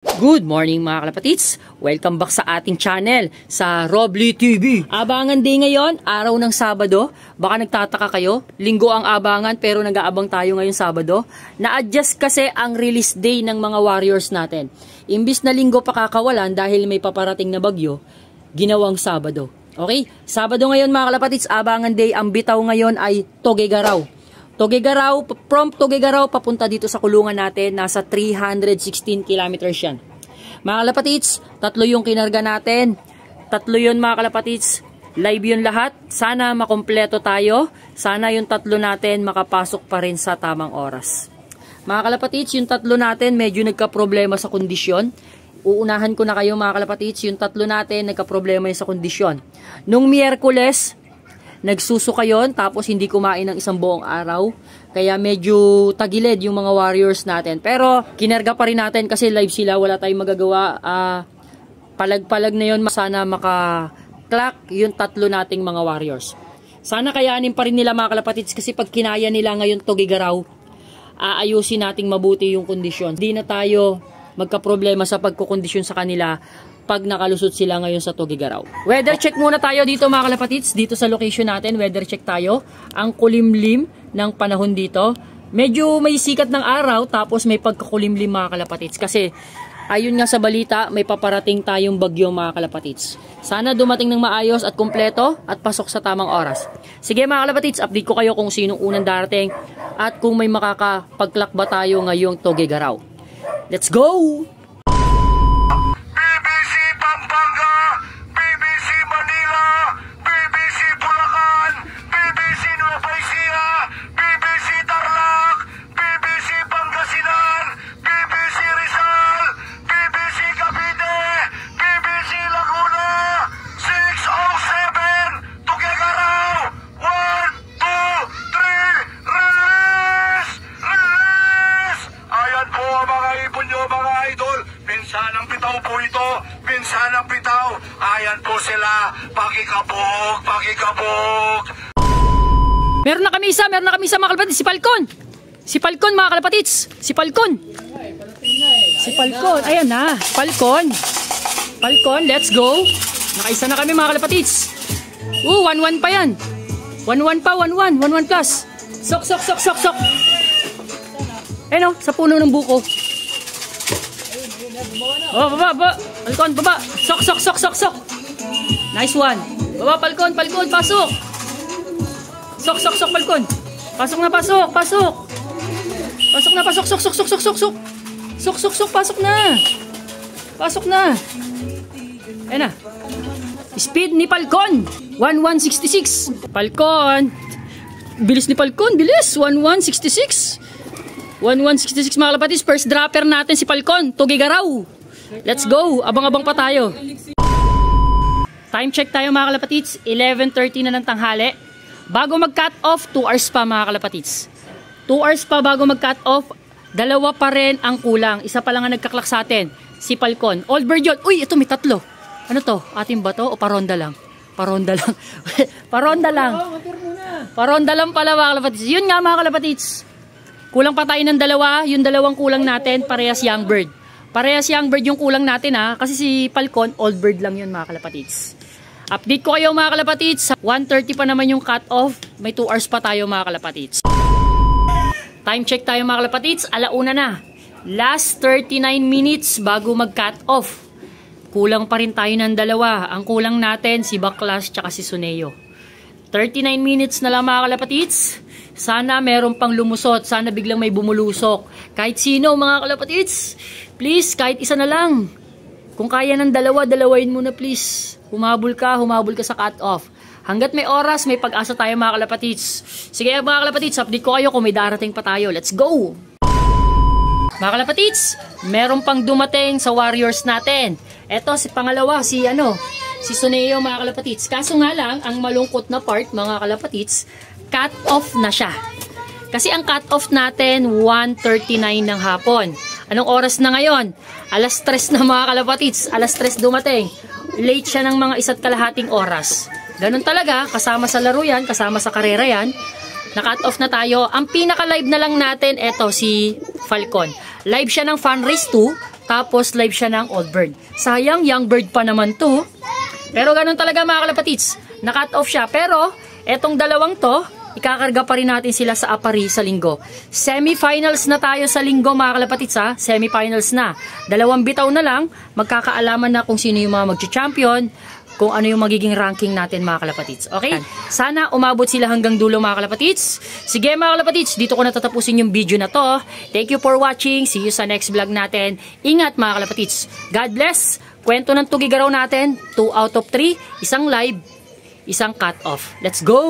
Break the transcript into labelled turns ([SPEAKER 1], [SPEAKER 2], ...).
[SPEAKER 1] Good morning mga kalapatids! Welcome back sa ating channel, sa Robly TV. Abangan din ngayon, araw ng Sabado. Baka nagtataka kayo, linggo ang abangan pero nag-aabang tayo ngayon Sabado. Na-adjust kasi ang release day ng mga Warriors natin. Imbis na linggo pa kakawalan dahil may paparating na bagyo, ginawang Sabado. Okay? Sabado ngayon mga kalapatids, abangan day. Ang bitaw ngayon ay Tuguegarao. From Tuguegarao papunta dito sa kulungan natin, nasa 316 kilometers yan. Mga kalapatids, tatlo yung kinarga natin. Tatlo yun mga kalapatids. Live yun lahat. Sana makompleto tayo. Sana yung tatlo natin makapasok pa rin sa tamang oras. Mga kalapatids, yung tatlo natin medyo nagka-problema sa kondisyon. Uunahan ko na kayo mga kalapatids, yung tatlo natin nagka-problema sa kondisyon. Nung Miyerkules, nagsusuka yun, tapos hindi kumain ng isang buong araw. Kaya medyo tagilid yung mga Warriors natin. Pero kinarga pa rin natin kasi live sila, wala tayong magagawa. Palag-palag na yun, sana maka-clock yung tatlo nating mga Warriors. Sana kayanin pa rin nila mga kalapatids kasi pag kinaya nila ngayon Tuguegarao, aayusin nating mabuti yung kondisyon. Hindi na tayo magka-problema sa pagkukondisyon sa kanila pag nakalusot sila ngayon sa Tuguegarao. Weather check muna tayo dito mga kalapatids. Dito sa location natin, weather check tayo. Ang kulimlim ng panahon dito. Medyo may sikat ng araw tapos may pagkakulimlim mga kalapatids. Kasi ayun nga sa balita, may paparating tayong bagyo mga kalapatids. Sana dumating ng maayos at kumpleto at pasok sa tamang oras. Sige mga kalapatids, update ko kayo kung sinong unang darating at kung may makakapag-clock ba tayo ngayong Tuguegarao. Let's go!
[SPEAKER 2] Pinsanang Pitaw po ito, Pinsanang Pitaw. Ayan po sila, pakikabog, pakikabog.
[SPEAKER 1] Meron na kami isa mga kalapatids, si Falcon. Si Falcon mga kalapatids, si Falcon. Si Falcon, ayan na, Falcon. Falcon, let's go. Nakaisa na kami mga kalapatids. 1-1 pa yan. 1-1 pa, 1-1 plus. Sok. Ayun o, sa puno ng buko. Oh, baba. Falcon, baba. Sok. Nice one. Baba, Falcon, pasok. Sok, Falcon. Pasok na. Sok, pasok na. Ayan na. Speed ni Falcon. 1166. Falcon. Bilis ni Falcon, bilis. 1166. 1166 mga kalapatids, first dropper natin si Falcon, Tuguegarao. Let's go, abang-abang pa tayo. Time check tayo mga kalapatids, 11:30 na ng tanghali. Bago mag-cut off, 2 hours pa mga kalapatids. 2 hours pa bago mag-cut off, dalawa pa rin ang kulang. Isa pa lang ang nagkaklak sa atin, si Falcon. Old bird yun, uy, ito may tatlo. Ano to, ating ba to o paronda lang? Paronda lang pala mga kalapatids. Yun nga mga kalapatids. Kulang pa tayo ng dalawa, yung dalawang kulang natin, parehas young bird. Parehas young bird yung kulang natin ha, kasi si Falcon, old bird lang yun mga kalapatids. Update ko kayo mga kalapatids, 1:30 pa naman yung cut off, may 2 hours pa tayo mga kalapatids. Time check tayo mga kalapatids, 1:00 na. Last 39 minutes bago mag-cut off. Kulang pa rin tayo ng dalawa, ang kulang natin si Baklas tsaka si Suneo. 39 minutes na lang mga kalapatids. Sana meron pang lumusot. Sana biglang may bumulusok. Kahit sino mga kalapatids. Please, kahit isa na lang. Kung kaya ng dalawa, dalawain mo na please. Humabol ka sa cut-off. Hanggat may oras, may pag-asa tayo mga kalapatids. Sige mga kalapatids, update ko kayo kung may darating pa tayo. Let's go! Mga kalapatids, meron pang dumating sa Warriors natin. Eto, si pangalawa, si Suneo mga kalapatids. Kaso nga lang, ang malungkot na part mga kalapatids, cut off na siya. Kasi ang cut off natin 1:39 ng hapon. Anong oras na ngayon? 3:00 na mga kalapatids. 3:00 dumating. Late siya ng mga 1.5 oras. Ganun talaga, kasama sa laro yan, kasama sa karera yan. Na-cut off na tayo. Ang pinaka-live na lang natin, eto si Falcon. Live siya ng Fun Race 2. tapos live siya ng Old Bird. Sayang, Young Bird pa naman to. Pero ganun talaga mga kalapatids, na-cut off siya. Pero, etong dalawang to, ikakarga pa rin natin sila sa Apari sa linggo. Semifinals na tayo sa linggo mga kalapatids ha. Semifinals na. 2 bitaw na lang, magkakaalaman na kung sino yung mga magcha-champion, kung ano yung magiging ranking natin mga kalapatids. Okay? Sana umabot sila hanggang dulo mga kalapatids. Sige mga kalapatids, dito ko natatapusin yung video na to. Thank you for watching. See you sa next vlog natin. Ingat mga kalapatids. God bless. Kwento ng Tugigaraw natin, 2 out of 3, isang live, isang cut off. Let's go!